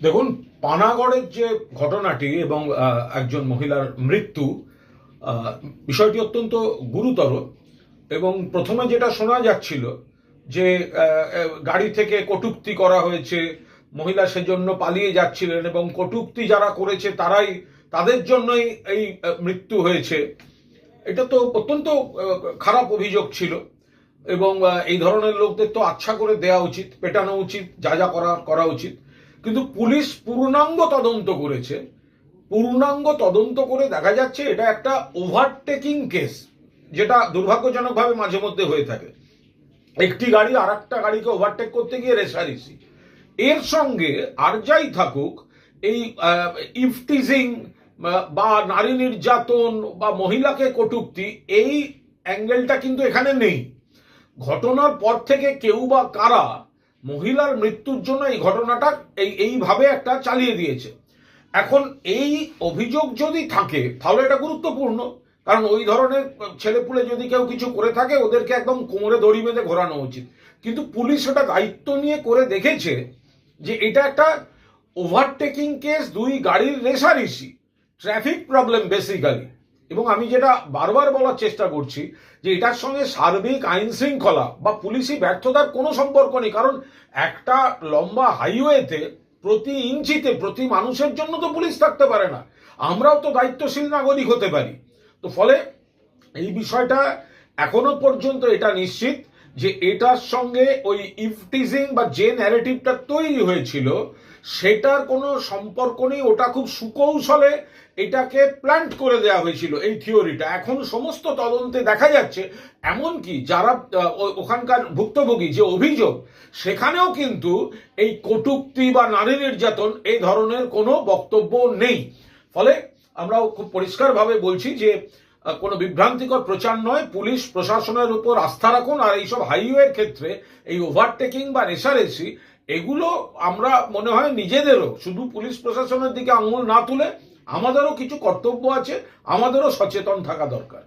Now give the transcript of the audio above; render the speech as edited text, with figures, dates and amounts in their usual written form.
দেখুন, পানাগড়ের যে ঘটনাটি এবং একজন মহিলার মৃত্যু, বিষয়টি অত্যন্ত গুরুতর। এবং প্রথমে যেটা শোনা যাচ্ছিল যে গাড়ি থেকে কটূক্তি করা হয়েছে, মহিলা সেজন্য পালিয়ে যাচ্ছিলেন এবং কটূক্তি যারা করেছে তাদের জন্যই এই মৃত্যু হয়েছে। এটা তো অত্যন্ত খারাপ অভিযোগ ছিল এবং এই ধরনের লোকদের তো আচ্ছা করে দেওয়া উচিত, পেটানো উচিত, যা যা করা উচিত। কিন্তু পুলিশ পূর্ণাঙ্গ তদন্ত করেছে। পূর্ণাঙ্গ তদন্ত করে দেখা যাচ্ছে এটা একটা ওভারটেকিং কেস, যেটা দুর্ভাগ্যজনকভাবে মাঝে মধ্যে হয়ে থাকে। একটি গাড়ি আর একটা গাড়িকে ওভারটেক করতে গিয়ে রেসারেসি। এর সঙ্গে আর যাই থাকুক, এই ইফটিজিং বা নারী নির্যাতন বা মহিলাকে কটূক্তি, এই অ্যাঙ্গেলটা কিন্তু এখানে নেই। ঘটনার পর থেকে কেউ বা কারা মহিলার মৃত্যুর জন্য এই ঘটনাটা এইভাবে একটা চালিয়ে দিয়েছে। এখন এই অভিযোগ যদি থাকে তাহলে এটা গুরুত্বপূর্ণ, কারণ ওই ধরনের ছেলেপুলে যদি কেউ কিছু করে থাকে ওদেরকে একদম কোমরে দড়ি বেঁধে ঘোরানো উচিত। কিন্তু পুলিশ ওটা দায়িত্ব নিয়ে করে দেখেছে যে এটা একটা ওভারটেকিং কেস, দুই গাড়ির রেসারেসি, ট্রাফিক প্রবলেম বেসিক্যালি। এবং আমি যেটা বারবার বলার চেষ্টা করছি যে এটার সঙ্গে সার্বিক আইন শৃঙ্খলা বা পুলিশি ব্যর্থতার কোনো সম্পর্ক নেই। কারণ একটা লম্বা হাইওয়েতে প্রতি ইঞ্চিতে প্রতি মানুষের জন্য তো পুলিশ থাকতে পারে না। আমরাও তো দায়িত্বশীল নাগরিক হতে পারি। তো ফলে এই বিষয়টা এখনো পর্যন্ত এটা নিশ্চিত যে এটার সঙ্গে ওই ইফটিজিং বা যে ন্যারেটিভটা তৈরি হয়েছিল সেটার কোনো সম্পর্ক নেই। ওটা খুব সুকৌশলে এটাকে প্ল্যান্ট করে দেওয়া হয়েছিল, এই থিওরিটা। এখন সমস্ত তদন্তে দেখা যাচ্ছে এমনকি যারা ওখানকার ভুক্তভোগী যে অভিযোগ, সেখানেও কিন্তু এই কটূক্তি বা নারী নির্যাতন এই ধরনের কোনো বক্তব্য নেই। ফলে আমরাও খুব পরিষ্কারভাবে বলছি যে কোনো বিভ্রান্তিকর প্রচার নয়, পুলিশ প্রশাসনের উপর আস্থা রাখুন। আর এইসব হাইওয়ের ক্ষেত্রে এই ওভারটেকিং বা রেসারেসি, এগুলো আমরা মনে হয় নিজেদেরও, শুধু পুলিশ প্রশাসনের দিকে আঙুল না তুলে আমাদেরও কিছু কর্তব্য আছে, আমাদেরও সচেতন থাকা দরকার।